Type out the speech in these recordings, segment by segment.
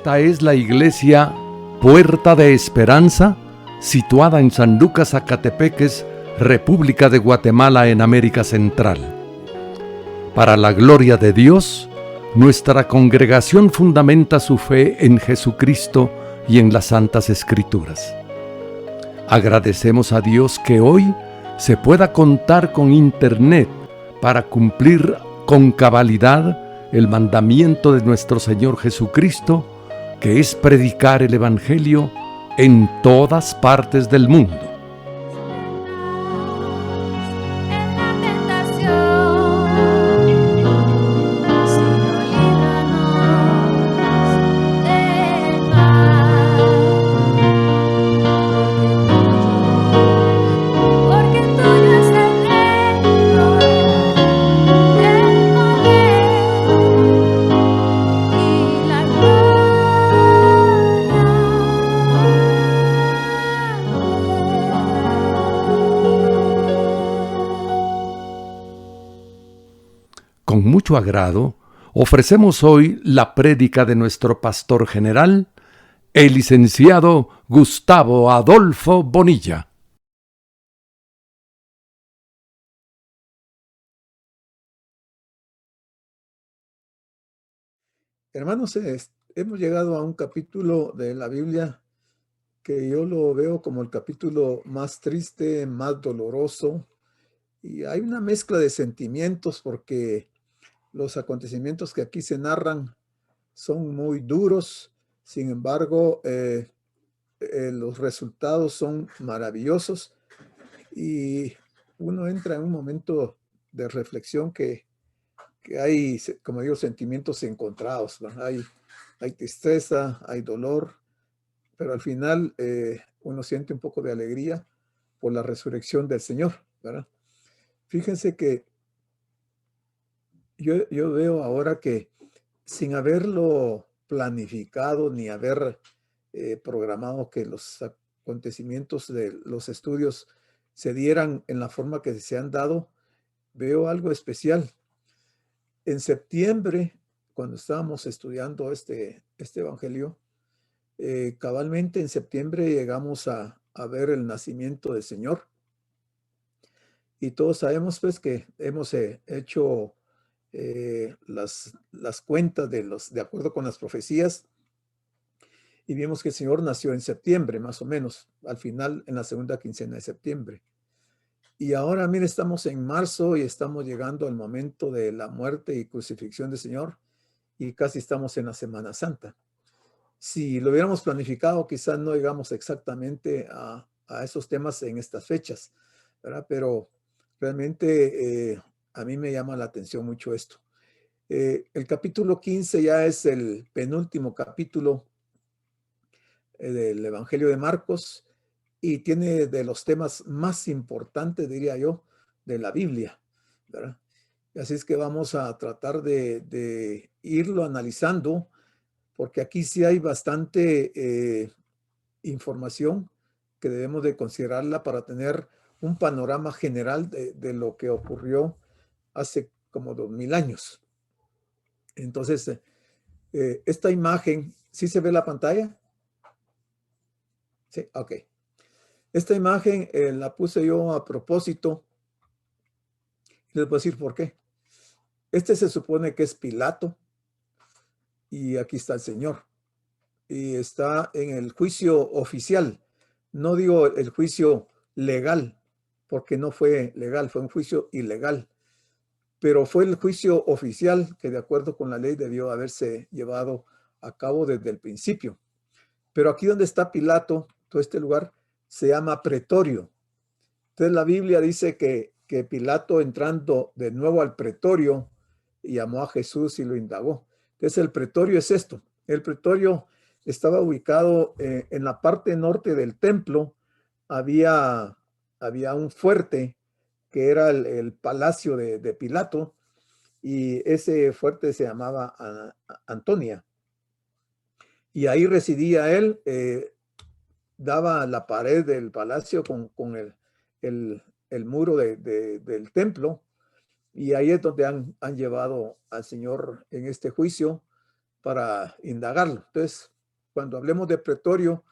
Esta es la iglesia Puerta de Esperanza, situada en San Lucas, Zacatepeques, República de Guatemala, en América Central. Para la gloria de Dios, nuestra congregación fundamenta su fe en Jesucristo y en las Santas Escrituras. Agradecemos a Dios que hoy se pueda contar con Internet para cumplir con cabalidad el mandamiento de nuestro Señor Jesucristo, que es predicar el Evangelio en todas partes del mundo. Con mucho agrado, ofrecemos hoy la prédica de nuestro pastor general, el licenciado Gustavo Adolfo Bonilla. Hermanos, hemos llegado a un capítulo de la Biblia que yo lo veo como el capítulo más triste, más doloroso, y hay una mezcla de sentimientos porque los acontecimientos que aquí se narran son muy duros. Sin embargo, los resultados son maravillosos y uno entra en un momento de reflexión que hay, como digo, sentimientos encontrados, ¿verdad? Hay tristeza, hay dolor, pero al final uno siente un poco de alegría por la resurrección del Señor, ¿verdad? Fíjense que yo veo ahora que sin haberlo planificado ni haber programado que los acontecimientos de los estudios se dieran en la forma que se han dado, veo algo especial. En septiembre, cuando estábamos estudiando este evangelio, cabalmente en septiembre llegamos a ver el nacimiento del Señor. Y todos sabemos pues que hemos hecho las cuentas de acuerdo con las profecías, y vimos que el Señor nació en septiembre, más o menos, al final, en la segunda quincena de septiembre. Y ahora, mire, estamos en marzo y estamos llegando al momento de la muerte y crucifixión del Señor, y casi estamos en la Semana Santa. Si lo hubiéramos planificado, quizás no llegamos exactamente a esos temas en estas fechas, ¿verdad? Pero realmente a mí me llama la atención mucho esto. El capítulo 15 ya es el penúltimo capítulo del Evangelio de Marcos y tiene de los temas más importantes, diría yo, de la Biblia, ¿verdad? Así es que vamos a tratar de irlo analizando, porque aquí sí hay bastante información que debemos de considerarla para tener un panorama general de lo que ocurrió hace como 2000 años. Entonces, esta imagen, ¿sí se ve la pantalla? Sí, ok. Esta imagen la puse yo a propósito. Les voy a decir por qué. Este se supone que es Pilato y aquí está el Señor. Y está en el juicio oficial. No digo el juicio legal, porque no fue legal, fue un juicio ilegal. Pero fue el juicio oficial que de acuerdo con la ley debió haberse llevado a cabo desde el principio. Pero aquí donde está Pilato, todo este lugar, se llama pretorio. Entonces la Biblia dice que Pilato, entrando de nuevo al pretorio, llamó a Jesús y lo indagó. Entonces el pretorio es esto. El pretorio estaba ubicado en la parte norte del templo. Había un fuerte que era el palacio de Pilato, y ese fuerte se llamaba Antonia. Y ahí residía él, daba la pared del palacio con el muro del templo, y ahí es donde han llevado al Señor en este juicio para indagarlo. Entonces, cuando hablemos de pretorio,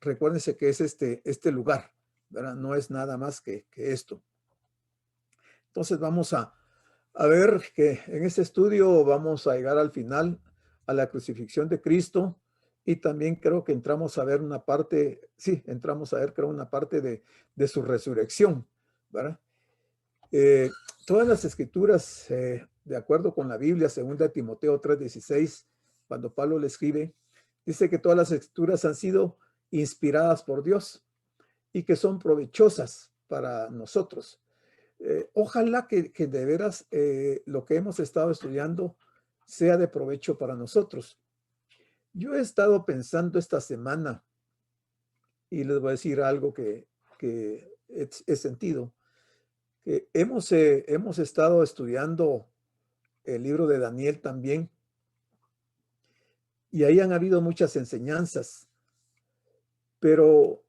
recuérdense que es este lugar, ¿verdad? No es nada más que esto. Entonces vamos a ver que en este estudio vamos a llegar al final a la crucifixión de Cristo, y también creo que entramos a ver una parte, sí, entramos a ver creo una parte de su resurrección, ¿verdad? Todas las escrituras, de acuerdo con la Biblia, 2 Timoteo 3:16, cuando Pablo le escribe, dice que todas las escrituras han sido inspiradas por Dios y que son provechosas para nosotros. Ojalá que de veras lo que hemos estado estudiando sea de provecho para nosotros. Yo he estado pensando esta semana, y les voy a decir algo que he sentido, que hemos estado estudiando el libro de Daniel también, y ahí han habido muchas enseñanzas, pero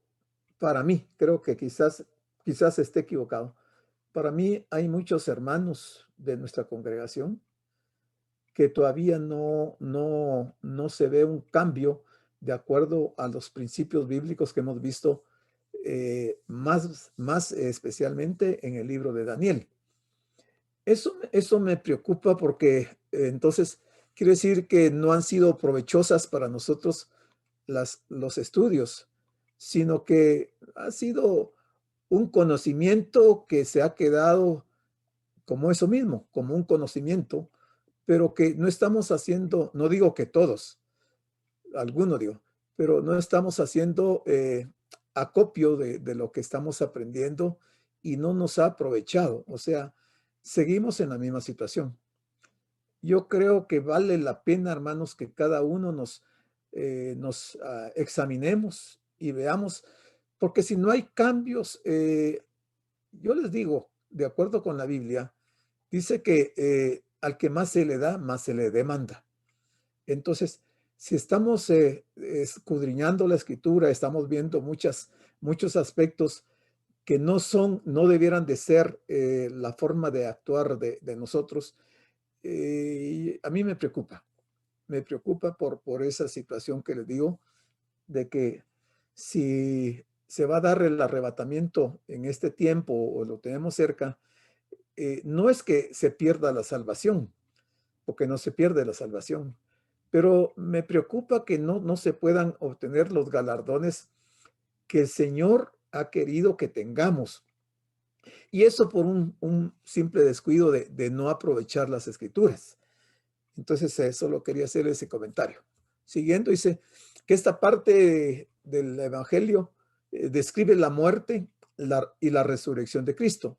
para mí, creo que quizás esté equivocado. Para mí hay muchos hermanos de nuestra congregación que todavía no se ve un cambio de acuerdo a los principios bíblicos que hemos visto, más especialmente en el libro de Daniel. Eso me preocupa porque entonces quiere decir que no han sido provechosas para nosotros los estudios, sino que ha sido un conocimiento que se ha quedado como eso mismo, como un conocimiento, pero que no estamos haciendo, no digo que todos, algunos digo, pero no estamos haciendo acopio de lo que estamos aprendiendo, y no nos ha aprovechado. O sea, seguimos en la misma situación. Yo creo que vale la pena, hermanos, que cada uno nos examinemos y veamos, porque si no hay cambios, yo les digo, de acuerdo con la Biblia, dice que al que más se le da, más se le demanda. Entonces, si estamos escudriñando la escritura, estamos viendo muchos aspectos que no debieran de ser la forma de actuar de nosotros. Y a mí me preocupa por esa situación que les digo, de que si se va a dar el arrebatamiento en este tiempo o lo tenemos cerca, no es que se pierda la salvación, porque no se pierde la salvación, pero me preocupa que no se puedan obtener los galardones que el Señor ha querido que tengamos. Y eso por un simple descuido de no aprovechar las escrituras. Entonces, solo quería hacer ese comentario. Siguiendo, dice que esta parte del Evangelio describe la muerte y la resurrección de Cristo.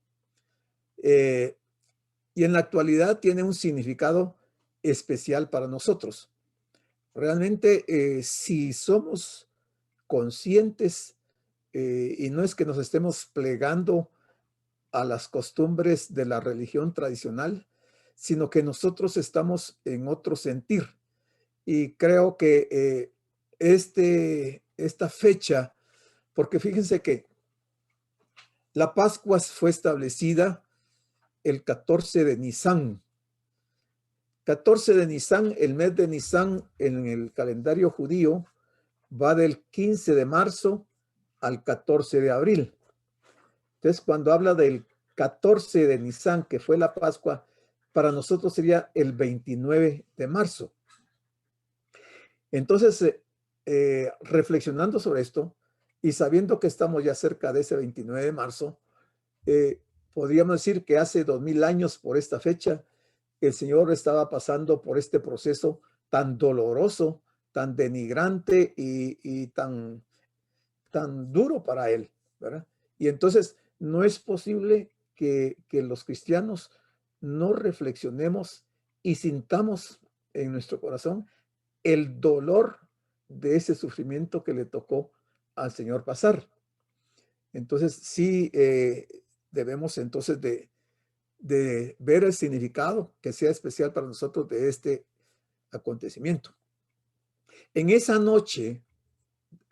Y en la actualidad tiene un significado especial para nosotros. Realmente, si somos conscientes, y no es que nos estemos plegando a las costumbres de la religión tradicional, sino que nosotros estamos en otro sentir. Y creo que esta fecha, porque fíjense que la Pascua fue establecida el 14 de Nisan. 14 de Nisan, el mes de Nisan en el calendario judío va del 15 de marzo al 14 de abril. Entonces, cuando habla del 14 de Nisan, que fue la Pascua, para nosotros sería el 29 de marzo. Entonces, reflexionando sobre esto y sabiendo que estamos ya cerca de ese 29 de marzo, podríamos decir que hace 2000 años por esta fecha, el Señor estaba pasando por este proceso tan doloroso, tan denigrante y tan duro para Él, ¿verdad? Y entonces no es posible que los cristianos no reflexionemos y sintamos en nuestro corazón el dolor de ese sufrimiento que le tocó al Señor pasar. Entonces sí, debemos entonces de ver el significado que sea especial para nosotros de este acontecimiento. En esa noche,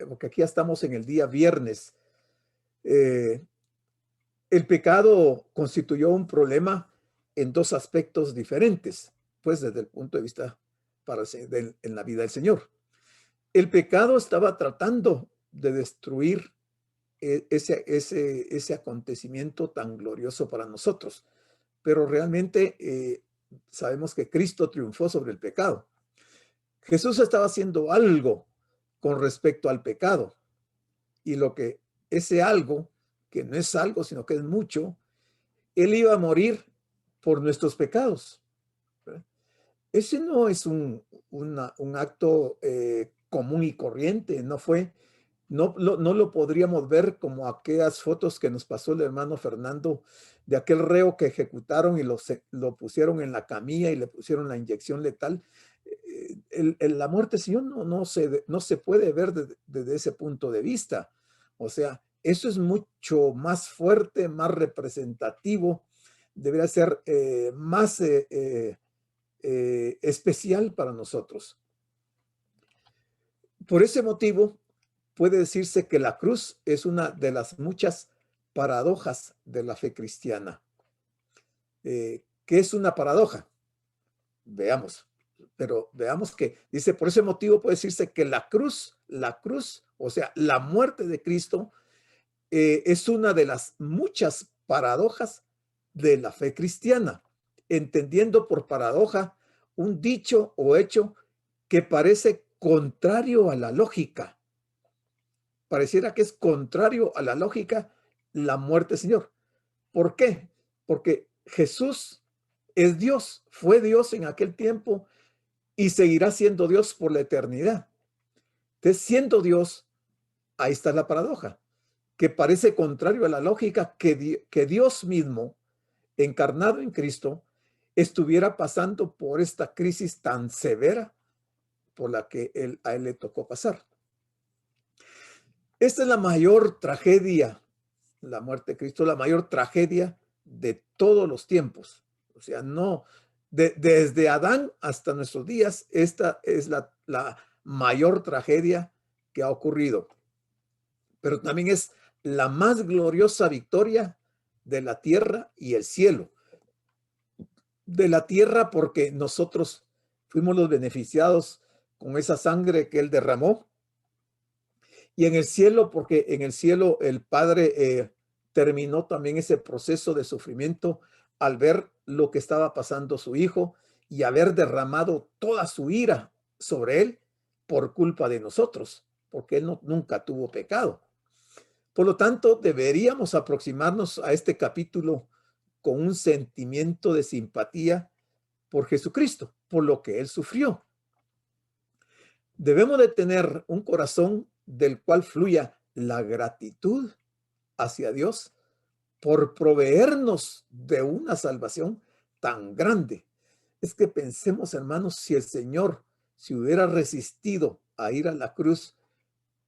porque aquí ya estamos en el día viernes, el pecado constituyó un problema en dos aspectos diferentes, pues desde el punto de vista en la vida del Señor. El pecado estaba tratando de destruir ese acontecimiento tan glorioso para nosotros, pero realmente sabemos que Cristo triunfó sobre el pecado. Jesús estaba haciendo algo con respecto al pecado, y lo que ese algo, que no es algo, sino que es mucho, él iba a morir por nuestros pecados. Ese no es un acto común y corriente, no lo podríamos ver como aquellas fotos que nos pasó el hermano Fernando de aquel reo que ejecutaron y lo pusieron en la camilla y le pusieron la inyección letal. La muerte, Señor, no se puede ver desde ese punto de vista. O sea, eso es mucho más fuerte, más representativo, debería ser más especial para nosotros. Por ese motivo, puede decirse que la cruz es una de las muchas paradojas de la fe cristiana. ¿Qué es una paradoja? Veamos, pero veamos que dice, por ese motivo puede decirse que la cruz, o sea, la muerte de Cristo, es una de las muchas paradojas de la fe cristiana, entendiendo por paradoja un dicho o hecho que parece contrario a la lógica. Pareciera que es contrario a la lógica la muerte, Señor. ¿Por qué? Porque Jesús es Dios, fue Dios en aquel tiempo y seguirá siendo Dios por la eternidad. Entonces, siendo Dios, ahí está la paradoja, que parece contrario a la lógica que Dios mismo, encarnado en Cristo, estuviera pasando por esta crisis tan severa por la que a él le tocó pasar. Esta es la mayor tragedia, la muerte de Cristo, la mayor tragedia de todos los tiempos. O sea, desde Adán hasta nuestros días, esta es la mayor tragedia que ha ocurrido. Pero también es la más gloriosa victoria de la tierra y el cielo. De la tierra porque nosotros fuimos los beneficiados con esa sangre que él derramó. Y en el cielo porque en el cielo el Padre terminó también ese proceso de sufrimiento al ver lo que estaba pasando su hijo y haber derramado toda su ira sobre él por culpa de nosotros, porque él nunca tuvo pecado. Por lo tanto, deberíamos aproximarnos a este capítulo con un sentimiento de simpatía por Jesucristo, por lo que él sufrió. Debemos de tener un corazón del cual fluya la gratitud hacia Dios por proveernos de una salvación tan grande. Es que pensemos, hermanos, si el Señor se hubiera resistido a ir a la cruz,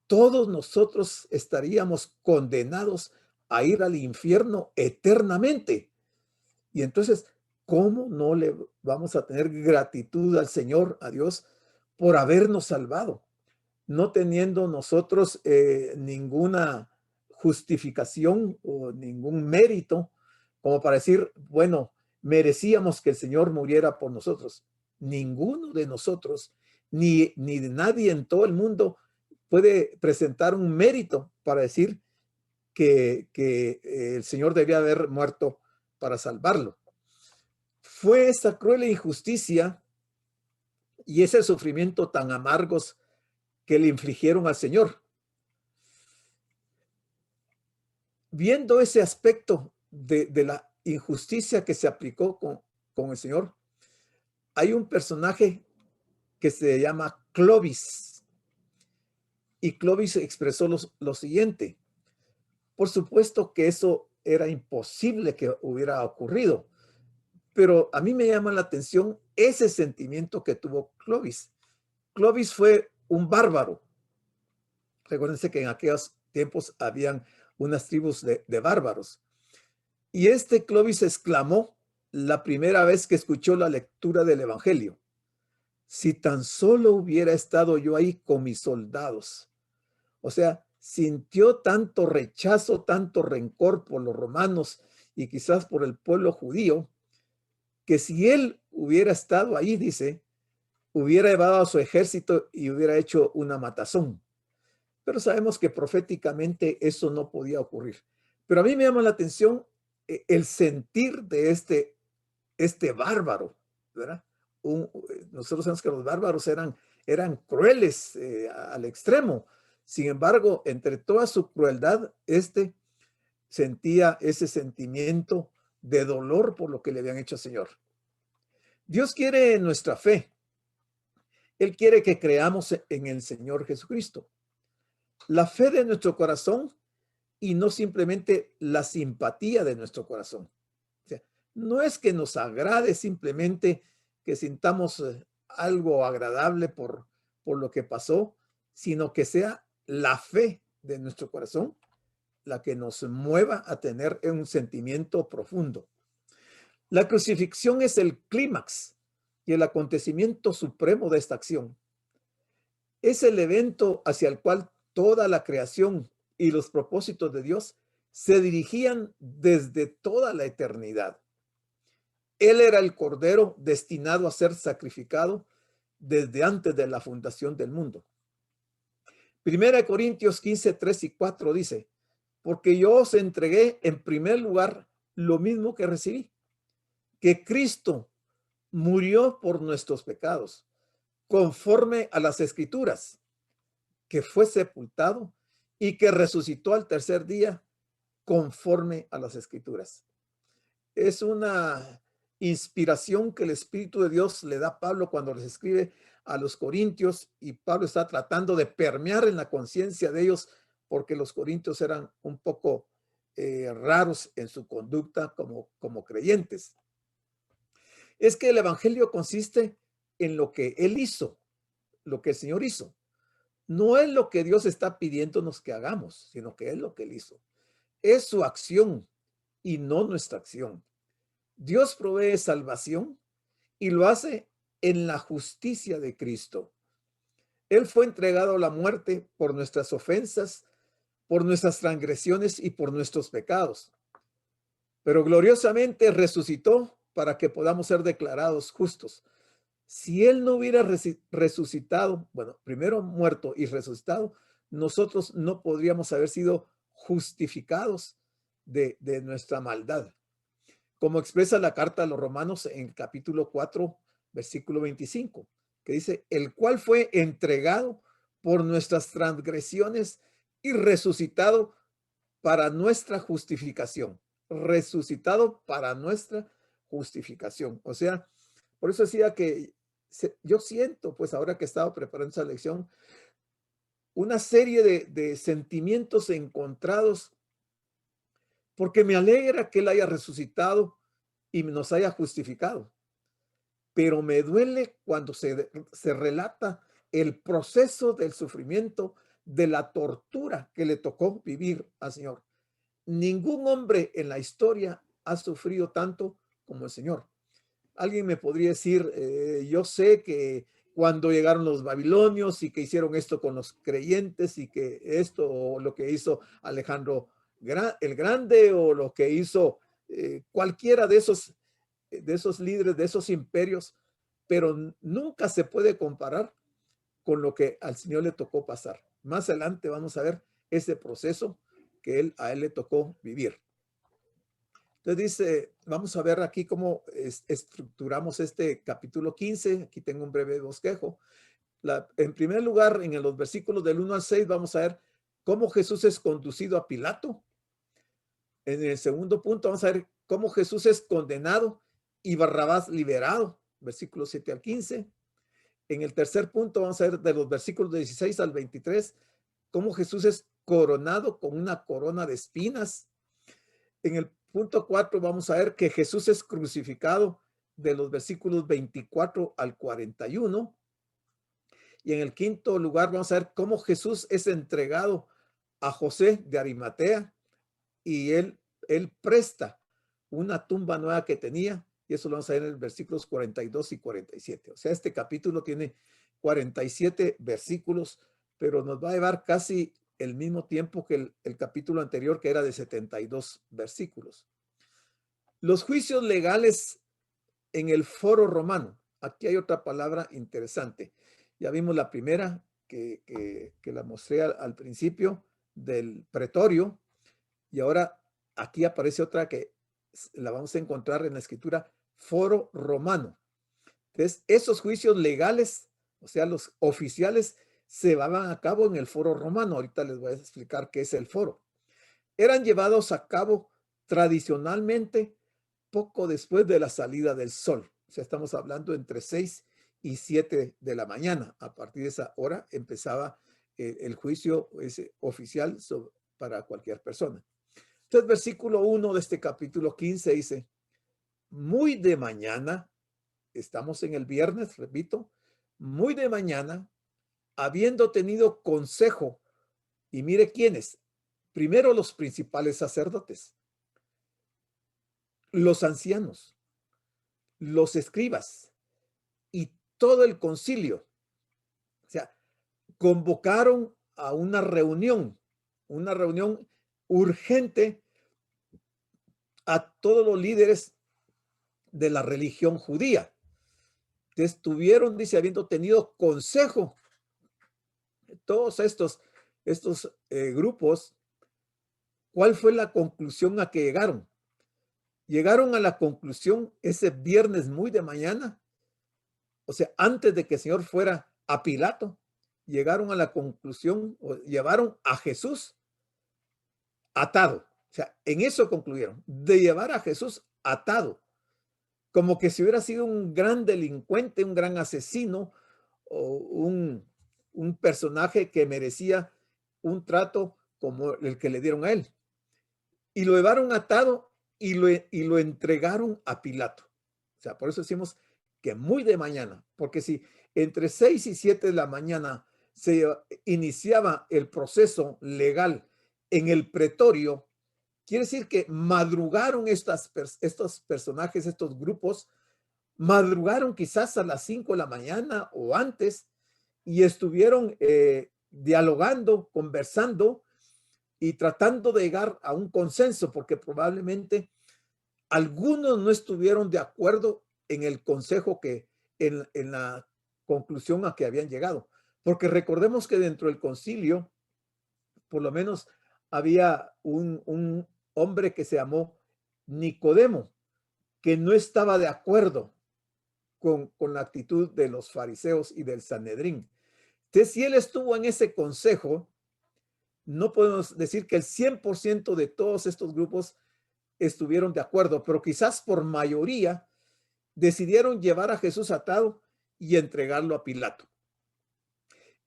todos nosotros estaríamos condenados a ir al infierno eternamente. Y entonces, ¿cómo no le vamos a tener gratitud al Señor, a Dios, por habernos salvado? No teniendo nosotros ninguna justificación o ningún mérito como para decir, bueno, merecíamos que el Señor muriera por nosotros. Ninguno de nosotros, ni de nadie en todo el mundo puede presentar un mérito para decir que el Señor debía haber muerto para salvarlo. Fue esa cruel injusticia y ese sufrimiento tan amargos que le infligieron al Señor. Viendo ese aspecto de la injusticia que se aplicó con el Señor, hay un personaje que se llama Clovis. Y Clovis expresó lo siguiente: por supuesto que eso era imposible que hubiera ocurrido, pero a mí me llama la atención ese sentimiento que tuvo Clovis. Clovis fue un bárbaro. Recuérdense que en aquellos tiempos habían unas tribus de bárbaros. Y este Clovis exclamó la primera vez que escuchó la lectura del Evangelio: si tan solo hubiera estado yo ahí con mis soldados. O sea, sintió tanto rechazo, tanto rencor por los romanos y quizás por el pueblo judío, que si él hubiera estado ahí, dice, hubiera llevado a su ejército y hubiera hecho una matazón. Pero sabemos que proféticamente eso no podía ocurrir. Pero a mí me llama la atención el sentir de este bárbaro, ¿verdad? Nosotros sabemos que los bárbaros eran crueles al extremo. Sin embargo, entre toda su crueldad, sentía ese sentimiento de dolor por lo que le habían hecho al Señor. Dios quiere nuestra fe. Él quiere que creamos en el Señor Jesucristo. La fe de nuestro corazón y no simplemente la simpatía de nuestro corazón. O sea, no es que nos agrade simplemente que sintamos algo agradable por lo que pasó, sino que sea la fe de nuestro corazón la que nos mueva a tener un sentimiento profundo. La crucifixión es el clímax y el acontecimiento supremo de esta acción. Es el evento hacia el cual toda la creación y los propósitos de Dios se dirigían desde toda la eternidad. Él era el cordero destinado a ser sacrificado desde antes de la fundación del mundo. Primera de Corintios 15, 3 y 4 dice: porque yo os entregué en primer lugar lo mismo que recibí, que Cristo murió por nuestros pecados, conforme a las Escrituras, que fue sepultado y que resucitó al tercer día, conforme a las Escrituras. Es una inspiración que el Espíritu de Dios le da a Pablo cuando les escribe a los corintios, y Pablo está tratando de permear en la conciencia de ellos, porque los corintios eran un poco raros en su conducta como creyentes. Es que el evangelio consiste en lo que él hizo, lo que el Señor hizo. No es lo que Dios está pidiéndonos que hagamos, sino que es lo que él hizo. Es su acción y no nuestra acción. Dios provee salvación y lo hace en la justicia de Cristo. Él fue entregado a la muerte por nuestras ofensas, por nuestras transgresiones y por nuestros pecados. Pero gloriosamente resucitó para que podamos ser declarados justos. Si Él no hubiera resucitado, bueno, primero muerto y resucitado, nosotros no podríamos haber sido justificados de nuestra maldad. Como expresa la carta a los Romanos en capítulo 4, versículo 25, que dice: el cual fue entregado por nuestras transgresiones y resucitado para nuestra justificación. Resucitado para nuestra justificación. O sea, por eso decía que yo siento, pues ahora que he estado preparando esa lección, una serie de sentimientos encontrados, porque me alegra que Él haya resucitado y nos haya justificado. Pero me duele cuando se relata el proceso del sufrimiento, de la tortura que le tocó vivir al Señor. Ningún hombre en la historia ha sufrido tanto como el Señor. Alguien me podría decir, yo sé que cuando llegaron los babilonios y que hicieron esto con los creyentes y que esto, o lo que hizo Alejandro el Grande, o lo que hizo cualquiera de esos líderes, de esos imperios, pero nunca se puede comparar con lo que al Señor le tocó pasar. Más adelante vamos a ver ese proceso que a él le tocó vivir. Entonces dice, vamos a ver aquí cómo estructuramos este capítulo 15. Aquí tengo un breve bosquejo. En primer lugar, en los versículos del 1 al 6, vamos a ver cómo Jesús es conducido a Pilato. En el segundo punto, vamos a ver cómo Jesús es condenado y Barrabás liberado, versículos 7 al 15. En el tercer punto, vamos a ver de los versículos 16 al 23, cómo Jesús es coronado con una corona de espinas. En el punto 4 vamos a ver que Jesús es crucificado de los versículos 24 al 41. Y en el quinto lugar vamos a ver cómo Jesús es entregado a José de Arimatea y él presta una tumba nueva que tenía, y eso lo vamos a ver en los versículos 42 y 47. O sea, este capítulo tiene 47 versículos, pero nos va a llevar casi el mismo tiempo que el capítulo anterior, que era de 72 versículos. Los juicios legales en el foro romano. aquí hay otra palabra interesante. Ya vimos la primera que la mostré al principio del pretorio, y ahora aquí aparece otra que la vamos a encontrar en la escritura, foro romano. Entonces, esos juicios legales, o sea, los oficiales, se llevaban a cabo en el foro romano. Ahorita les voy a explicar qué es el foro. Eran llevados a cabo tradicionalmente poco después de la salida del sol. O sea, estamos hablando entre 6 y 7 de la mañana. A partir de esa hora empezaba el juicio oficial para cualquier persona. Entonces, versículo 1 de este capítulo 15 dice, muy de mañana, estamos en el viernes, repito, muy de mañana, habiendo tenido consejo, y mire quiénes, primero los principales sacerdotes, los ancianos, los escribas y todo el concilio. O sea, convocaron a una reunión urgente a todos los líderes de la religión judía. Estuvieron, dice, habiendo tenido consejo, todos estos grupos. ¿Cuál fue la conclusión a que llegaron? Llegaron a la conclusión ese viernes muy de mañana, o sea, antes de que el Señor fuera a Pilato, llegaron a la conclusión, o llevaron a Jesús atado. O sea, en eso concluyeron, de llevar a Jesús atado, como que si hubiera sido un gran delincuente, un gran asesino, o un personaje que merecía un trato como el que le dieron a él. Y lo llevaron atado y lo entregaron a Pilato. O sea, por eso decimos que muy de mañana, porque si entre 6 y 7 de la mañana se iniciaba el proceso legal en el pretorio, quiere decir que madrugaron estos personajes, estos grupos, madrugaron quizás a las 5 de la mañana o antes y estuvieron dialogando, conversando y tratando de llegar a un consenso, porque probablemente algunos no estuvieron de acuerdo en el consejo en la conclusión a que habían llegado. Porque recordemos que dentro del concilio, por lo menos había un hombre que se llamó Nicodemo, que no estaba de acuerdo con la actitud de los fariseos y del Sanedrín. Entonces, si él estuvo en ese consejo, no podemos decir que el 100% de todos estos grupos estuvieron de acuerdo, pero quizás por mayoría decidieron llevar a Jesús atado y entregarlo a Pilato.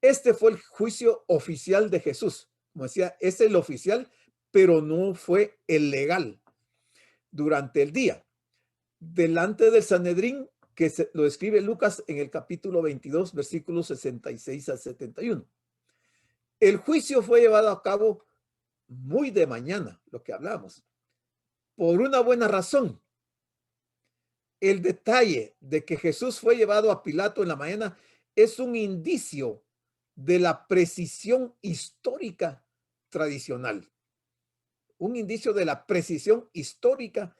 Este fue el juicio oficial de Jesús. Como decía, es el oficial, pero no fue el legal durante el día. Delante del Sanedrín, que lo escribe Lucas en el capítulo 22, versículos 66 al 71. El juicio fue llevado a cabo muy de mañana, lo que hablamos, por una buena razón. El detalle de que Jesús fue llevado a Pilato en la mañana es un indicio de la precisión histórica tradicional. Un indicio de la precisión histórica.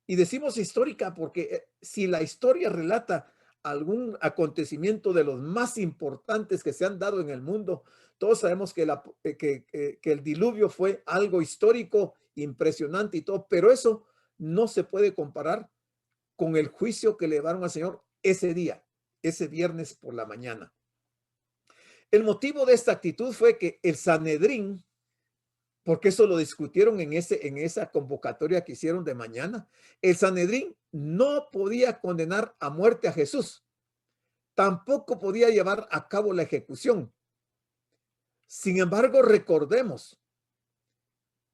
Y decimos histórica porque si la historia relata algún acontecimiento de los más importantes que se han dado en el mundo, todos sabemos que el diluvio fue algo histórico, impresionante y todo, pero eso no se puede comparar con el juicio que le llevaron al Señor ese día, ese viernes por la mañana. El motivo de esta actitud fue que el Sanedrín, porque eso lo discutieron en esa convocatoria que hicieron de mañana, el Sanedrín no podía condenar a muerte a Jesús, tampoco podía llevar a cabo la ejecución. Sin embargo, recordemos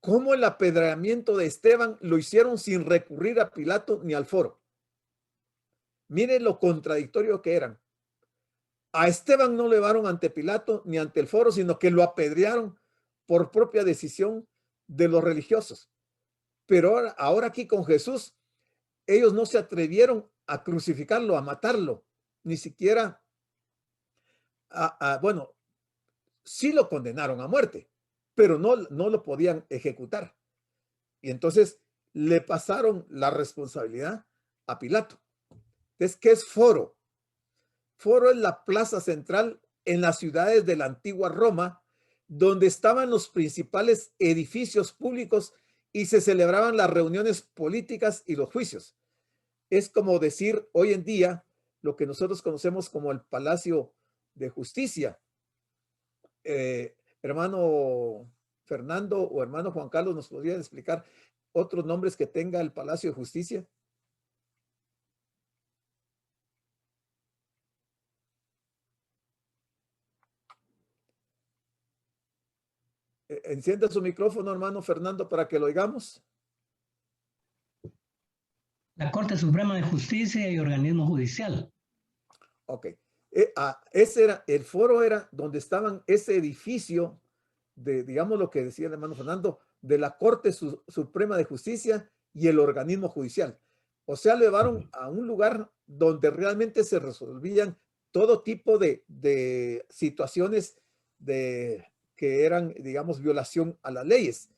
cómo el apedreamiento de Esteban lo hicieron sin recurrir a Pilato ni al foro. Miren lo contradictorio que eran. A Esteban no lo llevaron ante Pilato ni ante el foro, sino que lo apedrearon por propia decisión de los religiosos. Pero ahora aquí con Jesús, ellos no se atrevieron a crucificarlo, a matarlo, ni siquiera bueno, sí lo condenaron a muerte, pero no lo podían ejecutar. Y entonces le pasaron la responsabilidad a Pilato. Entonces, ¿qué es foro? foro es la plaza central en las ciudades de la antigua Roma, donde estaban los principales edificios públicos y se celebraban las reuniones políticas y los juicios. Es como decir hoy en día lo que nosotros conocemos como el Palacio de Justicia. Hermano Fernando o hermano Juan Carlos, ¿nos podrían explicar otros nombres que tenga el Palacio de Justicia? Encienda su micrófono, hermano Fernando, para que lo oigamos. La Corte Suprema de Justicia y organismo judicial. Ok. Ese era, el foro era donde estaban ese edificio de, digamos lo que decía el hermano Fernando, de la Corte Suprema de Justicia y el organismo judicial. O sea, lo llevaron a un lugar donde realmente se resolvían todo tipo de situaciones que eran, digamos, violación a las leyes.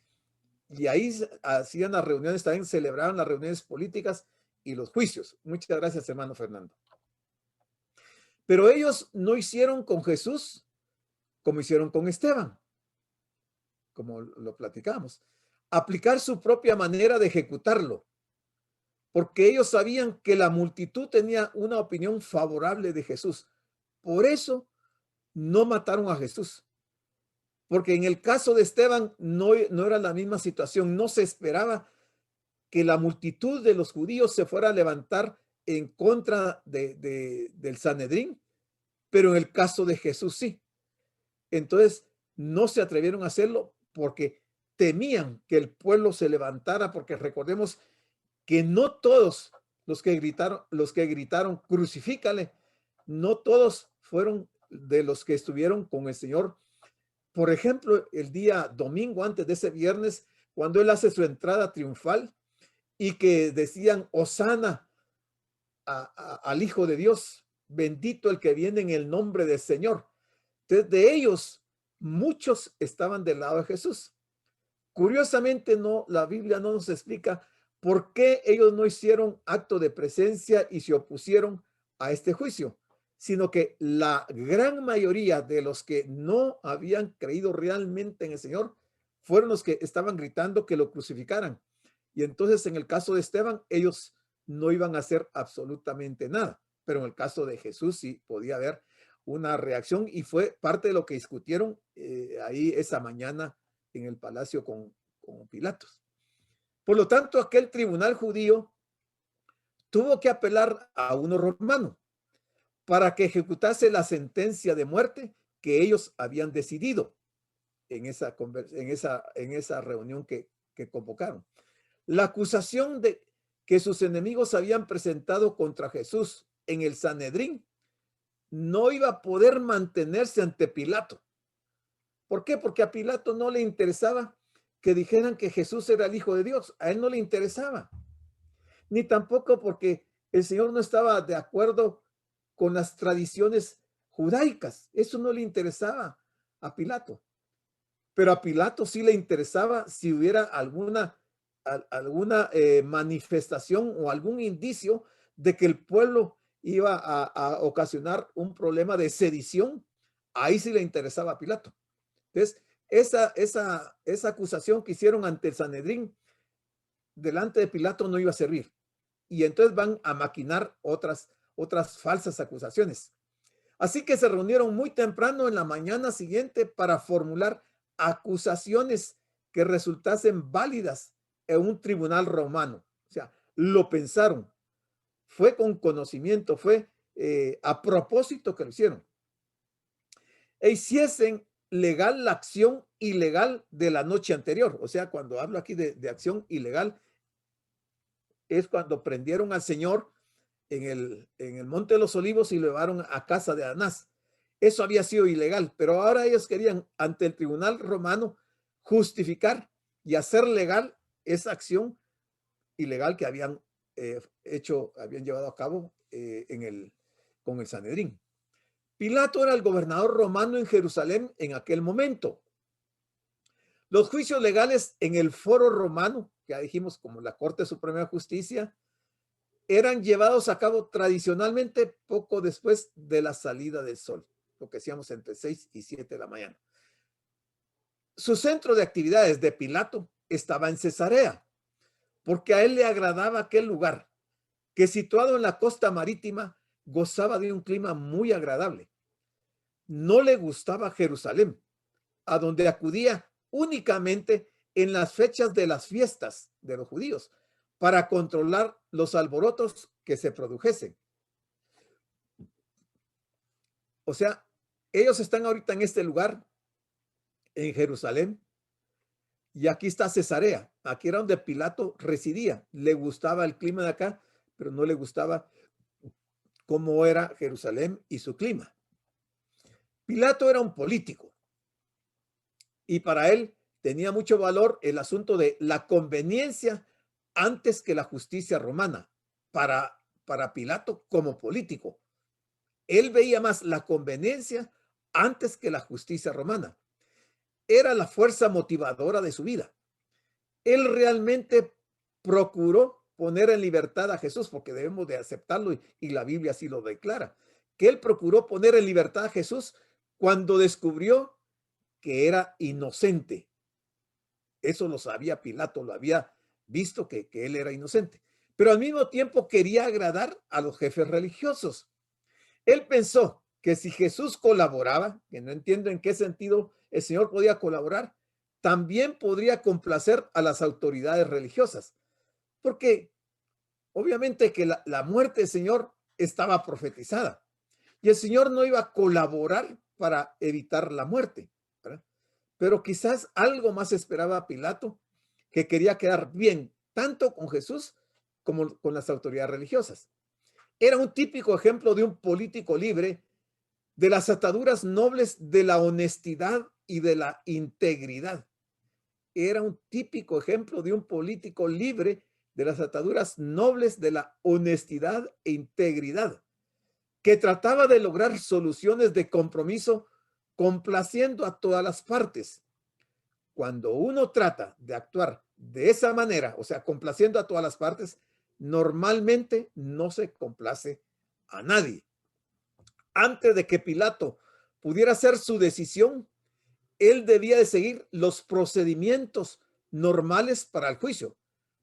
Y ahí hacían las reuniones, también celebraban las reuniones políticas y los juicios. Muchas gracias, hermano Fernando. Pero ellos no hicieron con Jesús como hicieron con Esteban, como lo platicamos. Aplicar su propia manera de ejecutarlo, porque ellos sabían que la multitud tenía una opinión favorable de Jesús. Por eso no mataron a Jesús. Porque en el caso de Esteban no era la misma situación. No se esperaba que la multitud de los judíos se fuera a levantar en contra del Sanedrín, pero en el caso de Jesús sí. Entonces no se atrevieron a hacerlo porque temían que el pueblo se levantara, porque recordemos que no todos los que gritaron crucifícale, no todos fueron de los que estuvieron con el Señor. Por ejemplo, el día domingo antes de ese viernes, cuando él hace su entrada triunfal y que decían Hosana al Hijo de Dios, bendito el que viene en el nombre del Señor. Entonces, de ellos, muchos estaban del lado de Jesús. Curiosamente, la Biblia no nos explica por qué ellos no hicieron acto de presencia y se opusieron a este juicio, sino que la gran mayoría de los que no habían creído realmente en el Señor fueron los que estaban gritando que lo crucificaran. Y entonces, en el caso de Esteban, ellos no iban a hacer absolutamente nada, pero en el caso de Jesús sí podía haber una reacción y fue parte de lo que discutieron ahí esa mañana en el palacio con Pilatos. Por lo tanto, aquel tribunal judío tuvo que apelar a uno romano para que ejecutase la sentencia de muerte que ellos habían decidido en esa reunión que convocaron. La acusación de que sus enemigos habían presentado contra Jesús en el Sanedrín no iba a poder mantenerse ante Pilato. ¿Por qué? Porque a Pilato no le interesaba que dijeran que Jesús era el Hijo de Dios. A él no le interesaba. Ni tampoco porque el Señor no estaba de acuerdo con las tradiciones judaicas. Eso no le interesaba a Pilato. Pero a Pilato sí le interesaba si hubiera alguna manifestación o algún indicio de que el pueblo iba a ocasionar un problema de sedición. Ahí sí le interesaba a Pilato. Entonces, esa acusación que hicieron ante el Sanedrín delante de Pilato no iba a servir. Y entonces van a maquinar otras falsas acusaciones. Así que se reunieron muy temprano en la mañana siguiente para formular acusaciones que resultasen válidas en un tribunal romano. O sea, lo pensaron. Fue con conocimiento, fue a propósito que lo hicieron. E hiciesen legal la acción ilegal de la noche anterior. O sea, cuando hablo aquí de acción ilegal, es cuando prendieron al Señor en el Monte de los Olivos y lo llevaron a casa de Anás. Eso había sido ilegal, pero ahora ellos querían ante el tribunal romano justificar y hacer legal esa acción ilegal que habían habían llevado a cabo con el Sanedrín. Pilato era el gobernador romano en Jerusalén en aquel momento. Los juicios legales en el foro romano, que ya dijimos como la Corte Suprema de Justicia, eran llevados a cabo tradicionalmente poco después de la salida del sol, lo que hacíamos entre 6 y 7 de la mañana. Su centro de actividades de Pilato estaba en Cesarea, porque a él le agradaba aquel lugar, que situado en la costa marítima, gozaba de un clima muy agradable. No le gustaba Jerusalén, a donde acudía únicamente en las fechas de las fiestas de los judíos, para controlar los alborotos que se produjesen. O sea, ellos están ahorita en este lugar, en Jerusalén, y aquí está Cesarea. Aquí era donde Pilato residía. Le gustaba el clima de acá, pero no le gustaba cómo era Jerusalén y su clima. Pilato era un político y para él tenía mucho valor el asunto de la conveniencia antes que la justicia romana. Para Pilato como político, él veía más la conveniencia antes que la justicia romana. Era la fuerza motivadora de su vida. Él realmente procuró poner en libertad a Jesús, porque debemos de aceptarlo y la Biblia así lo declara, que él procuró poner en libertad a Jesús cuando descubrió que era inocente. Eso lo sabía Pilato, lo había visto que él era inocente, pero al mismo tiempo quería agradar a los jefes religiosos. Él pensó que si Jesús colaboraba, que no entiendo en qué sentido el Señor podía colaborar, también podría complacer a las autoridades religiosas, porque obviamente que la muerte del Señor estaba profetizada y el Señor no iba a colaborar para evitar la muerte, ¿verdad? Pero quizás algo más esperaba Pilato, que quería quedar bien tanto con Jesús como con las autoridades religiosas. Era un típico ejemplo de un político libre, de las ataduras nobles de la honestidad y de la integridad. Era un típico ejemplo de un político libre de las ataduras nobles de la honestidad e integridad, que trataba de lograr soluciones de compromiso complaciendo a todas las partes. Cuando uno trata de actuar de esa manera, o sea, complaciendo a todas las partes, normalmente no se complace a nadie. Antes de que Pilato pudiera hacer su decisión, él debía de seguir los procedimientos normales para el juicio,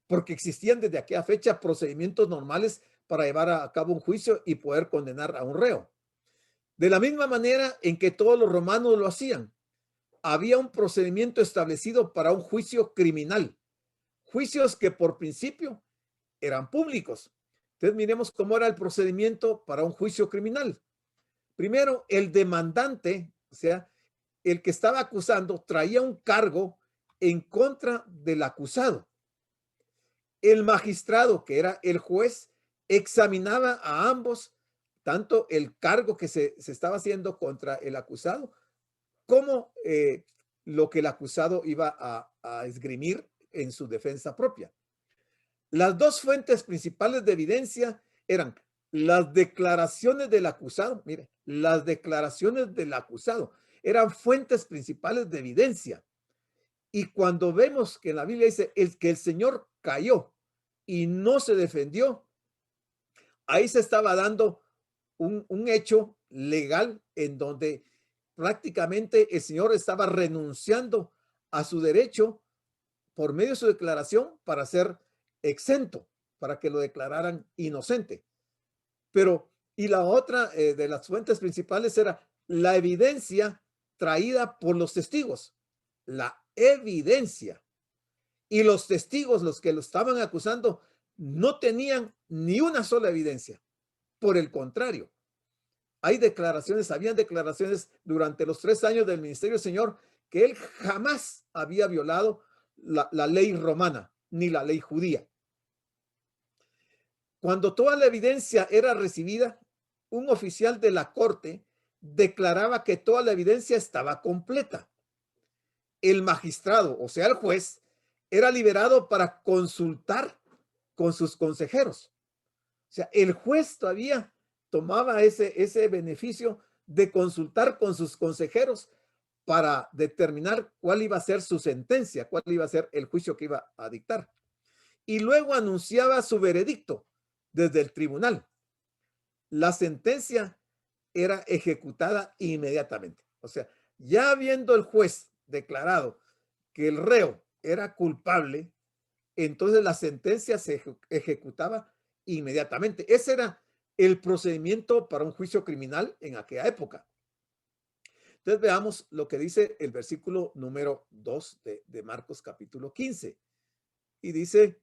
porque existían desde aquella fecha procedimientos normales para llevar a cabo un juicio y poder condenar a un reo. De la misma manera en que todos los romanos lo hacían, había un procedimiento establecido para un juicio criminal, juicios que por principio eran públicos. Entonces miremos cómo era el procedimiento para un juicio criminal. Primero, el demandante, o sea, el que estaba acusando, traía un cargo en contra del acusado. El magistrado, que era el juez, examinaba a ambos, tanto el cargo que se estaba haciendo contra el acusado, como lo que el acusado iba a esgrimir en su defensa propia. Las dos fuentes principales de evidencia eran las declaraciones del acusado. Mire, las declaraciones del acusado eran fuentes principales de evidencia. Y cuando vemos que en la Biblia dice que el Señor cayó y no se defendió, ahí se estaba dando un hecho legal en donde prácticamente el Señor estaba renunciando a su derecho por medio de su declaración para ser exento, para que lo declararan inocente. Pero, y la otra de las fuentes principales era la evidencia traída por los testigos, la evidencia. Y los testigos, los que lo estaban acusando, no tenían ni una sola evidencia. Por el contrario, habían declaraciones durante los 3 años del ministerio del Señor que él jamás había violado la ley romana ni la ley judía. Cuando toda la evidencia era recibida, un oficial de la corte declaraba que toda la evidencia estaba completa. El magistrado, o sea, el juez, era liberado para consultar con sus consejeros. O sea, el juez todavía tomaba ese beneficio de consultar con sus consejeros para determinar cuál iba a ser su sentencia, cuál iba a ser el juicio que iba a dictar. Y luego anunciaba su veredicto, desde el tribunal. La sentencia era ejecutada inmediatamente. O sea, ya habiendo el juez declarado que el reo era culpable, entonces la sentencia se ejecutaba inmediatamente. Ese era el procedimiento para un juicio criminal en aquella época. Entonces veamos lo que dice el versículo número 2 de Marcos capítulo 15. Y dice,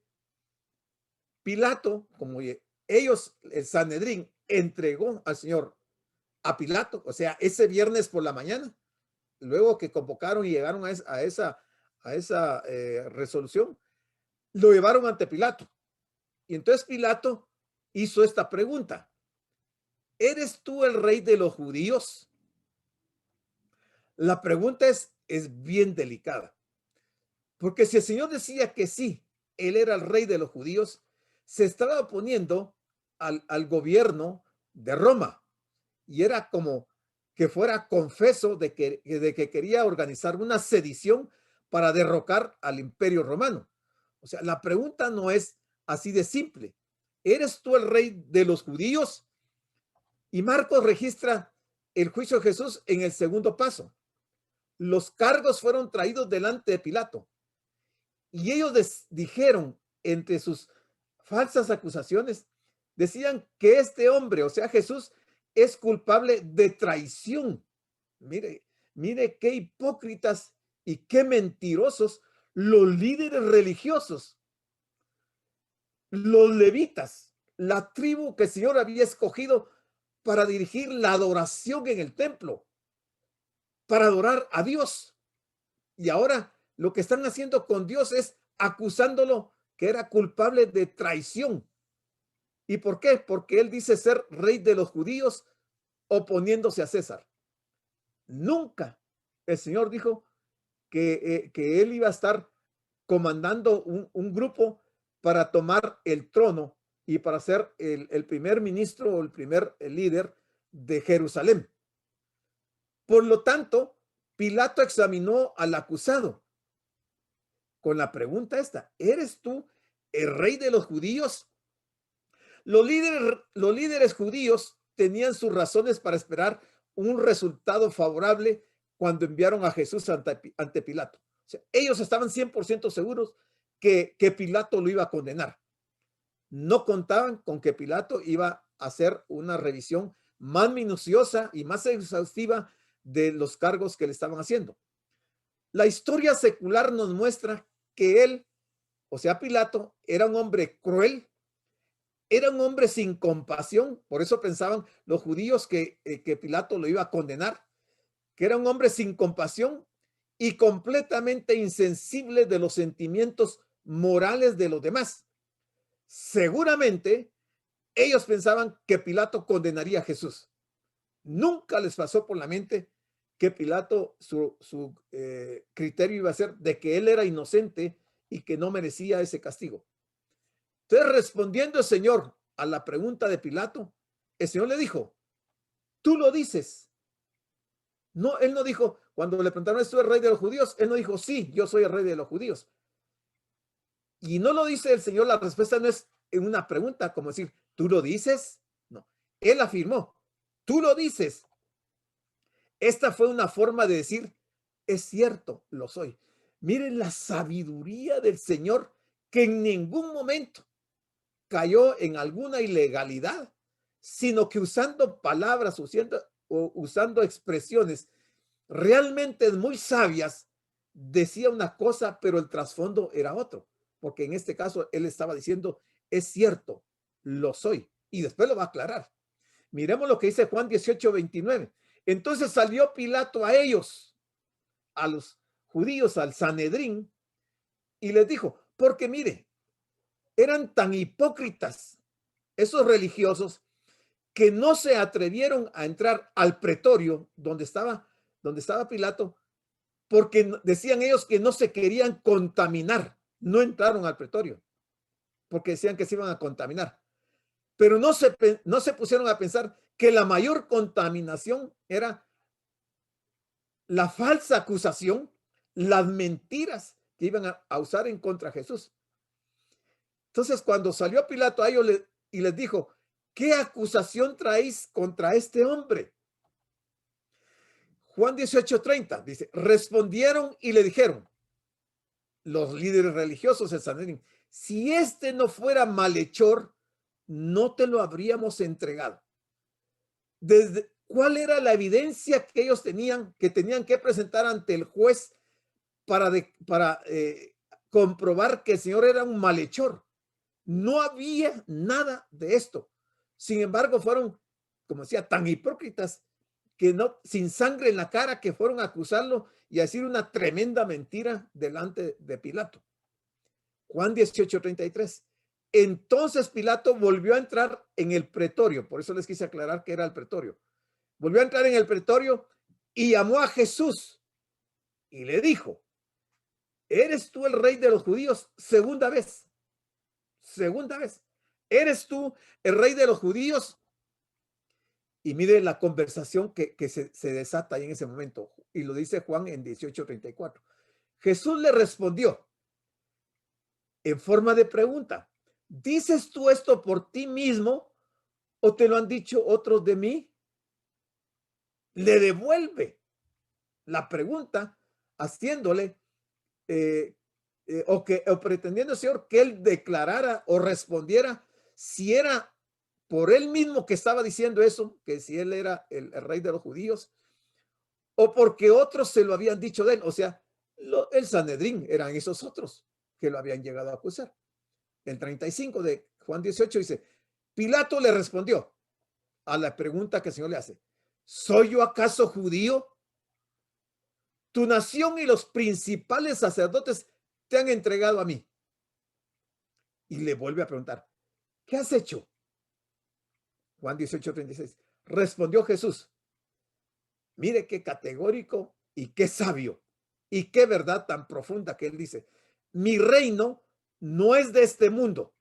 Pilato, como ellos, el Sanedrín, entregó al Señor a Pilato, o sea, ese viernes por la mañana, luego que convocaron y llegaron a esa resolución, lo llevaron ante Pilato. Y entonces Pilato hizo esta pregunta: ¿eres tú el rey de los judíos? La pregunta es bien delicada, porque si el Señor decía que sí, él era el rey de los judíos, se estaba oponiendo al gobierno de Roma, y era como que fuera confeso de que quería organizar una sedición para derrocar al imperio romano. O sea, la pregunta no es así de simple. ¿Eres tú el rey de los judíos? Y Marcos registra el juicio de Jesús en el segundo paso. Los cargos fueron traídos delante de Pilato y ellos dijeron, entre sus falsas acusaciones, decían que este hombre, o sea, Jesús, es culpable de traición. Mire qué hipócritas y qué mentirosos los líderes religiosos, los levitas, la tribu que el Señor había escogido para dirigir la adoración en el templo, para adorar a Dios. Y ahora lo que están haciendo con Dios es acusándolo que era culpable de traición. ¿Y por qué? Porque él dice ser rey de los judíos oponiéndose a César. Nunca el Señor dijo que él iba a estar comandando un grupo para tomar el trono y para ser el primer ministro o el primer líder de Jerusalén. Por lo tanto, Pilato examinó al acusado con la pregunta esta: ¿eres tú el rey de los judíos? Los líderes judíos tenían sus razones para esperar un resultado favorable cuando enviaron a Jesús ante Pilato. O sea, ellos estaban 100% seguros que Pilato lo iba a condenar. No contaban con que Pilato iba a hacer una revisión más minuciosa y más exhaustiva de los cargos que le estaban haciendo. La historia secular nos muestra que él, o sea, Pilato, era un hombre cruel, era un hombre sin compasión. Por eso pensaban los judíos que Pilato lo iba a condenar, que era un hombre sin compasión y completamente insensible de los sentimientos morales de los demás. Seguramente ellos pensaban que Pilato condenaría a Jesús. Nunca les pasó por la mente que Pilato, su criterio iba a ser de que él era inocente y que no merecía ese castigo. Entonces, respondiendo el Señor a la pregunta de Pilato, el Señor le dijo: tú lo dices. No, él no dijo, cuando le preguntaron, ¿es tú el rey de los judíos? Él no dijo, sí, yo soy el rey de los judíos. Y no lo dice el Señor, la respuesta no es en una pregunta, como decir, ¿tú lo dices? No, él afirmó, tú lo dices. Esta fue una forma de decir, es cierto, lo soy. Miren la sabiduría del Señor, que en ningún momento cayó en alguna ilegalidad, sino que usando palabras, usando expresiones realmente muy sabias, decía una cosa, pero el trasfondo era otro, porque en este caso él estaba diciendo, es cierto, lo soy, y después lo va a aclarar. Miremos lo que dice Juan 18:29. Entonces salió Pilato a ellos, a los judíos, al Sanedrín, y les dijo, porque mire, eran tan hipócritas esos religiosos que no se atrevieron a entrar al pretorio donde estaba Pilato, porque decían ellos que no se querían contaminar. No entraron al pretorio porque decían que se iban a contaminar. Pero no se pusieron a pensar que la mayor contaminación era la falsa acusación, las mentiras que iban a usar en contra de Jesús. Entonces, cuando salió Pilato a ellos, y les dijo: ¿qué acusación traéis contra este hombre? Juan 18:30 dice: respondieron y le dijeron los líderes religiosos del Sanedrín: si este no fuera malhechor, no te lo habríamos entregado. ¿Cuál era la evidencia que ellos tenían que presentar ante el juez para comprobar que el Señor era un malhechor? No había nada de esto. Sin embargo, fueron, como decía, tan hipócritas que no, sin sangre en la cara, que fueron a acusarlo y a decir una tremenda mentira delante de Pilato. Juan 18:33. Entonces Pilato volvió a entrar en el pretorio. Por eso les quise aclarar que era el pretorio. Volvió a entrar en el pretorio y llamó a Jesús y le dijo: ¿eres tú el rey de los judíos? Segunda vez. ¿Eres tú el rey de los judíos? Y mire la conversación que se desata ahí en ese momento. Y lo dice Juan en 18:34. Jesús le respondió en forma de pregunta: ¿dices tú esto por ti mismo o te lo han dicho otros de mí? Le devuelve la pregunta haciéndole o pretendiendo, Señor, que él declarara o respondiera si era por él mismo que estaba diciendo eso, que si él era el rey de los judíos, o porque otros se lo habían dicho de él. O sea, el Sanedrín eran esos otros que lo habían llegado a acusar. El 35 de Juan 18 dice: Pilato le respondió a la pregunta que el Señor le hace: ¿soy yo acaso judío? Tu nación y los principales sacerdotes te han entregado a mí. Y le vuelve a preguntar: ¿qué has hecho? Juan 18:36. Respondió Jesús: mire qué categórico y qué sabio y qué verdad tan profunda que él dice: mi reino no es de este mundo.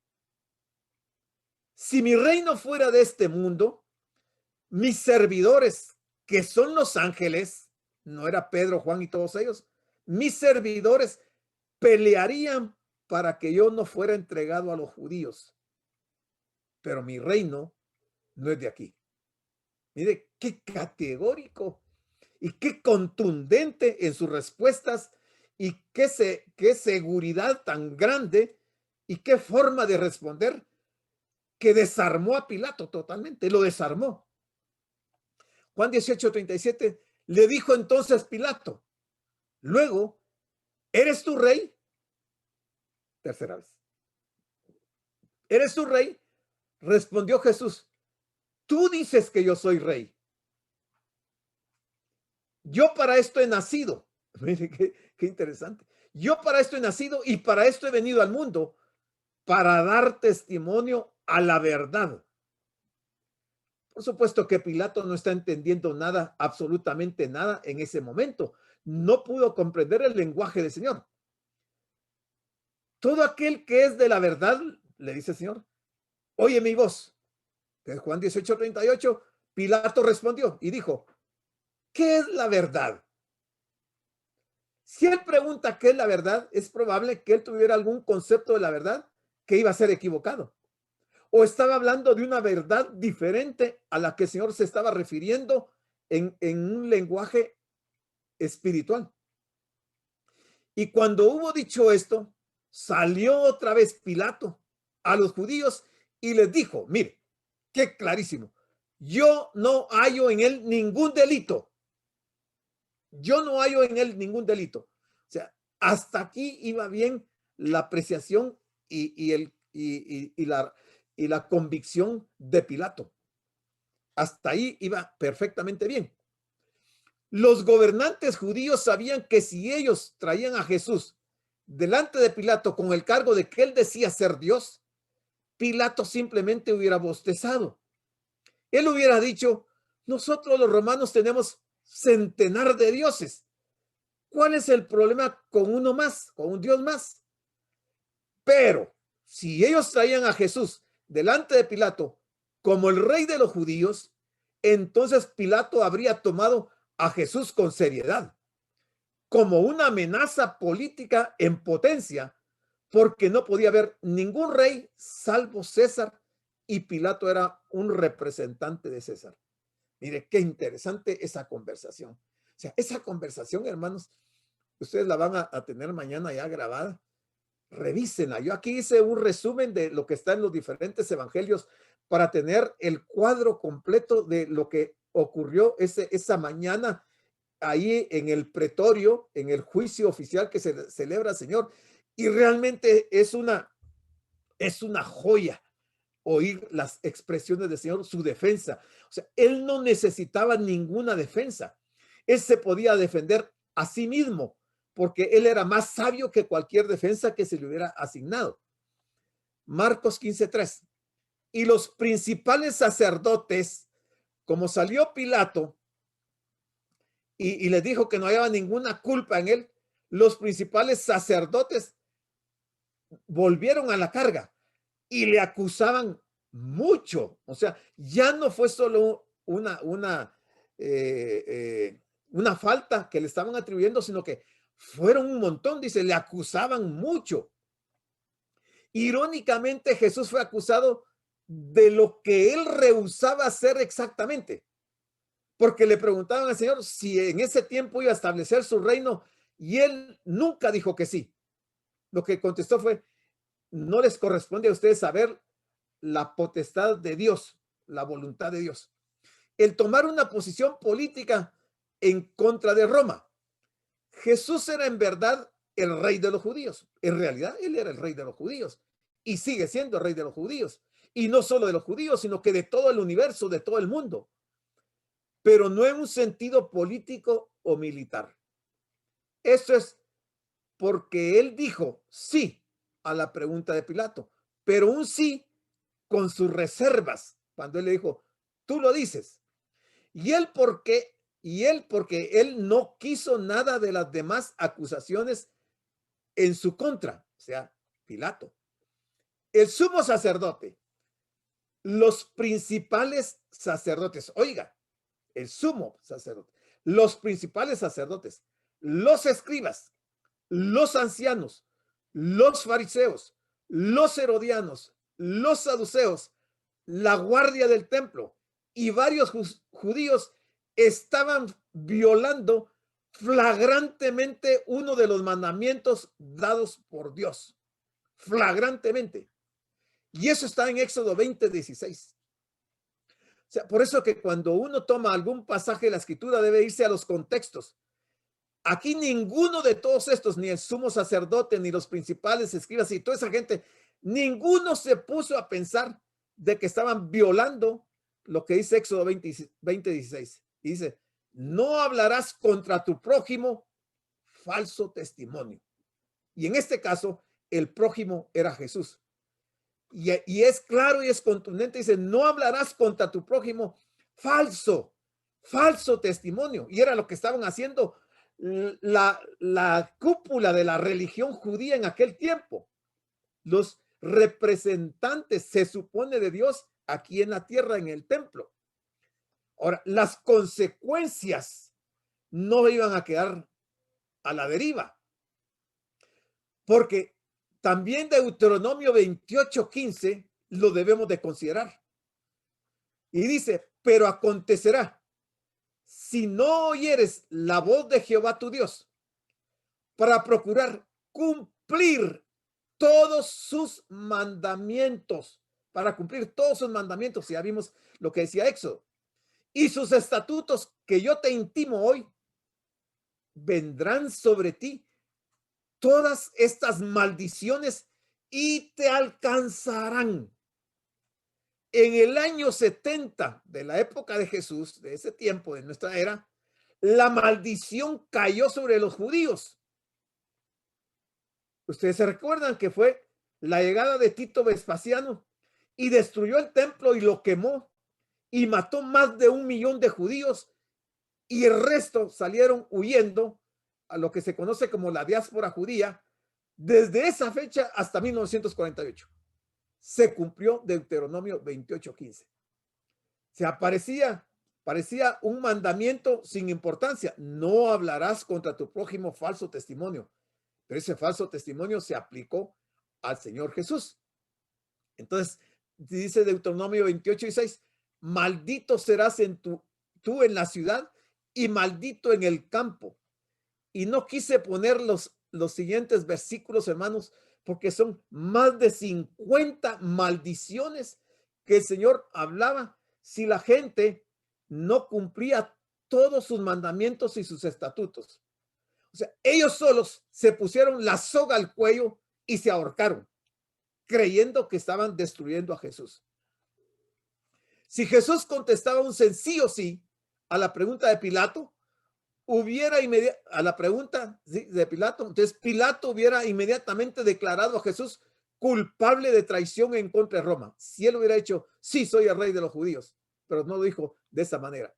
Si mi reino fuera de este mundo, mis servidores, que son los ángeles, no era Pedro, Juan y todos ellos, mis servidores pelearían para que yo no fuera entregado a los judíos. Pero mi reino no es de aquí. Mire qué categórico y qué contundente en sus respuestas, y qué seguridad tan grande y qué forma de responder, que desarmó a Pilato totalmente, lo desarmó. Juan 18:37 le dijo entonces Pilato: luego, ¿eres tu rey? Tercera vez. ¿Eres tu rey? Respondió Jesús: tú dices que yo soy rey. Yo para esto he nacido. Mire qué interesante. Yo para esto he nacido y para esto he venido al mundo, para dar testimonio a la verdad. Por supuesto que Pilato no está entendiendo nada, absolutamente nada en ese momento. No pudo comprender el lenguaje del Señor. Todo aquel que es de la verdad, le dice el Señor, oye mi voz. En Juan 18:38, Pilato respondió y dijo: ¿qué es la verdad? Si él pregunta qué es la verdad, es probable que él tuviera algún concepto de la verdad que iba a ser equivocado, o estaba hablando de una verdad diferente a la que el Señor se estaba refiriendo en un lenguaje espiritual. Y cuando hubo dicho esto, salió otra vez Pilato a los judíos y les dijo: mire, qué clarísimo, yo no hallo en él ningún delito. Yo no hallo en él ningún delito. O sea, hasta aquí iba bien la apreciación y la convicción de Pilato. Hasta ahí iba perfectamente bien. Los gobernantes judíos sabían que si ellos traían a Jesús delante de Pilato con el cargo de que él decía ser Dios, Pilato simplemente hubiera bostezado. Él hubiera dicho: nosotros los romanos tenemos centenar de dioses. ¿Cuál es el problema con uno más, con un Dios más? Pero si ellos traían a Jesús delante de Pilato como el rey de los judíos, entonces Pilato habría tomado a Jesús con seriedad, como una amenaza política en potencia, porque no podía haber ningún rey salvo César y Pilato era un representante de César. Mire, qué interesante esa conversación. O sea, esa conversación, hermanos, ustedes la van a tener mañana ya grabada. Revísenla. Yo aquí hice un resumen de lo que está en los diferentes evangelios para tener el cuadro completo de lo que ocurrió esa mañana ahí en el pretorio, en el juicio oficial que se celebra, Señor. Y realmente es una joya oír las expresiones del Señor, su defensa. O sea, él no necesitaba ninguna defensa. Él se podía defender a sí mismo porque él era más sabio que cualquier defensa que se le hubiera asignado. Marcos 15:3. Y los principales sacerdotes, como salió Pilato y les dijo que no había ninguna culpa en él, los principales sacerdotes volvieron a la carga y le acusaban mucho. O sea, ya no fue solo una falta que le estaban atribuyendo, sino que fueron un montón, dice, le acusaban mucho. Irónicamente, Jesús fue acusado de lo que él rehusaba hacer exactamente, porque le preguntaban al Señor si en ese tiempo iba a establecer su reino y él nunca dijo que sí. Lo que contestó fue: no les corresponde a ustedes saber la potestad de Dios, la voluntad de Dios. El tomar una posición política en contra de Roma. Jesús era en verdad el rey de los judíos. En realidad, él era el rey de los judíos y sigue siendo el rey de los judíos. Y no solo de los judíos, sino que de todo el universo, de todo el mundo. Pero no en un sentido político o militar. Eso es porque él dijo sí a la pregunta de Pilato, pero un sí con sus reservas, cuando él le dijo, tú lo dices. Y él porque él no quiso nada de las demás acusaciones en su contra, o sea, Pilato. El sumo sacerdote, los principales sacerdotes, oiga, el sumo sacerdote, los principales sacerdotes, los escribas, los ancianos, los fariseos, los herodianos, los saduceos, la guardia del templo y varios judíos estaban violando flagrantemente uno de los mandamientos dados por Dios. Flagrantemente. Y eso está en Éxodo 20:16. O sea, por eso que cuando uno toma algún pasaje de la escritura debe irse a los contextos. Aquí ninguno de todos estos, ni el sumo sacerdote, ni los principales escribas y toda esa gente, ninguno se puso a pensar de que estaban violando lo que dice Éxodo 20:16. Y dice, no hablarás contra tu prójimo falso testimonio. Y en este caso, el prójimo era Jesús. Y es claro y es contundente, dice, no hablarás contra tu prójimo falso testimonio. Y era lo que estaban haciendo la cúpula de la religión judía en aquel tiempo. Los representantes, se supone, de Dios aquí en la tierra, en el templo. Ahora, las consecuencias no iban a quedar a la deriva, porque también Deuteronomio 28:15 lo debemos de considerar. Y dice, pero acontecerá, si no oyeres la voz de Jehová tu Dios, para procurar cumplir todos sus mandamientos, para cumplir todos sus mandamientos, ya vimos lo que decía Éxodo, y sus estatutos que yo te intimo hoy, vendrán sobre ti todas estas maldiciones y te alcanzarán. En el año 70 de la época de Jesús, de ese tiempo, de nuestra era, la maldición cayó sobre los judíos. Ustedes se recuerdan que fue la llegada de Tito Vespasiano y destruyó el templo y lo quemó y mató más de 1 millón de judíos y el resto salieron huyendo a lo que se conoce como la diáspora judía. Desde esa fecha hasta 1948 se cumplió Deuteronomio 28:15. Se parecía un mandamiento sin importancia. No hablarás contra tu prójimo falso testimonio. Pero ese falso testimonio se aplicó al Señor Jesús. Entonces, dice Deuteronomio 28:6, maldito serás tú en la ciudad y maldito en el campo. Y no quise poner los siguientes versículos, hermanos, porque son más de 50 maldiciones que el Señor hablaba si la gente no cumplía todos sus mandamientos y sus estatutos. O sea, ellos solos se pusieron la soga al cuello y se ahorcaron, creyendo que estaban destruyendo a Jesús. Si Jesús contestaba un sencillo sí a la pregunta de Pilato, a la pregunta de Pilato, entonces Pilato hubiera inmediatamente declarado a Jesús culpable de traición en contra de Roma. Si él hubiera dicho, sí, soy el rey de los judíos, pero no lo dijo de esa manera.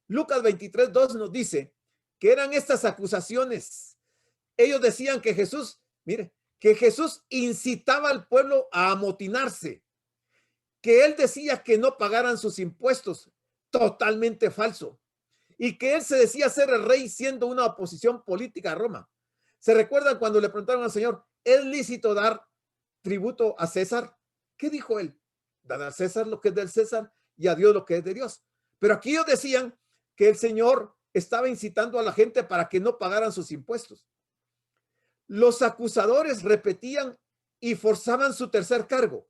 Lucas 23:2 nos dice que eran estas acusaciones. Ellos decían que Jesús, mire, que Jesús incitaba al pueblo a amotinarse, que él decía que no pagaran sus impuestos, totalmente falso, y que él se decía ser el rey siendo una oposición política a Roma. ¿Se recuerdan cuando le preguntaron al Señor, ¿es lícito dar tributo a César? ¿Qué dijo él? Dar a César lo que es del César y a Dios lo que es de Dios. Pero aquí ellos decían que el Señor estaba incitando a la gente para que no pagaran sus impuestos. Los acusadores repetían y forzaban su tercer cargo,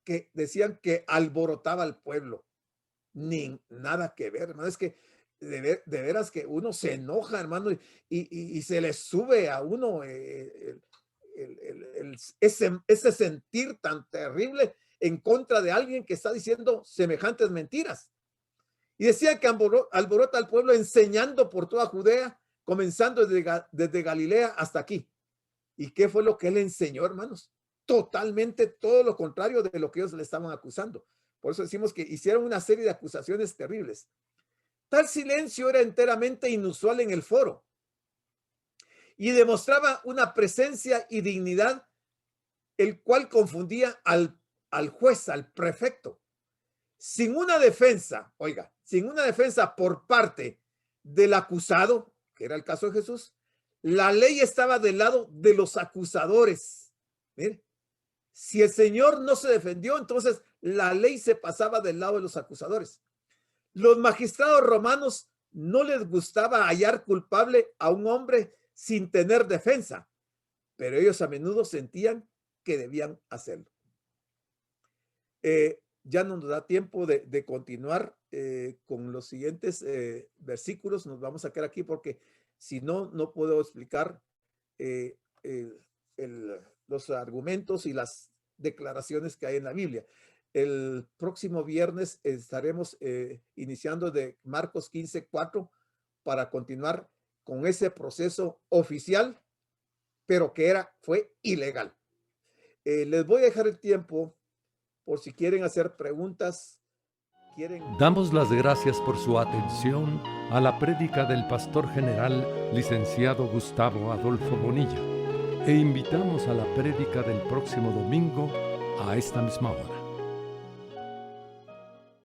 que decían que alborotaba al pueblo. Ni nada que ver, hermano. Es que de veras que uno se enoja, hermano, y se le sube a uno ese sentir tan terrible en contra de alguien que está diciendo semejantes mentiras. Y decía que alborota al pueblo enseñando por toda Judea, comenzando desde Galilea hasta aquí. ¿Y qué fue lo que él enseñó, hermanos? Totalmente todo lo contrario de lo que ellos le estaban acusando. Por eso decimos que hicieron una serie de acusaciones terribles. Tal silencio era enteramente inusual en el foro y demostraba una presencia y dignidad, el cual confundía al juez, al prefecto. Sin una defensa, oiga, sin una defensa por parte del acusado, que era el caso de Jesús, la ley estaba del lado de los acusadores. Mire, si el Señor no se defendió, entonces la ley se pasaba del lado de los acusadores. Los magistrados romanos no les gustaba hallar culpable a un hombre sin tener defensa, pero ellos a menudo sentían que debían hacerlo. Ya no nos da tiempo de continuar con los siguientes versículos. Nos vamos a quedar aquí porque si no, no puedo explicar los argumentos y las declaraciones que hay en la Biblia. El próximo viernes estaremos iniciando de Marcos 15:4 para continuar con ese proceso oficial, pero que fue ilegal. Les voy a dejar el tiempo por si quieren hacer preguntas. Damos las gracias por su atención a la prédica del pastor general, licenciado Gustavo Adolfo Bonilla, e invitamos a la prédica del próximo domingo a esta misma hora.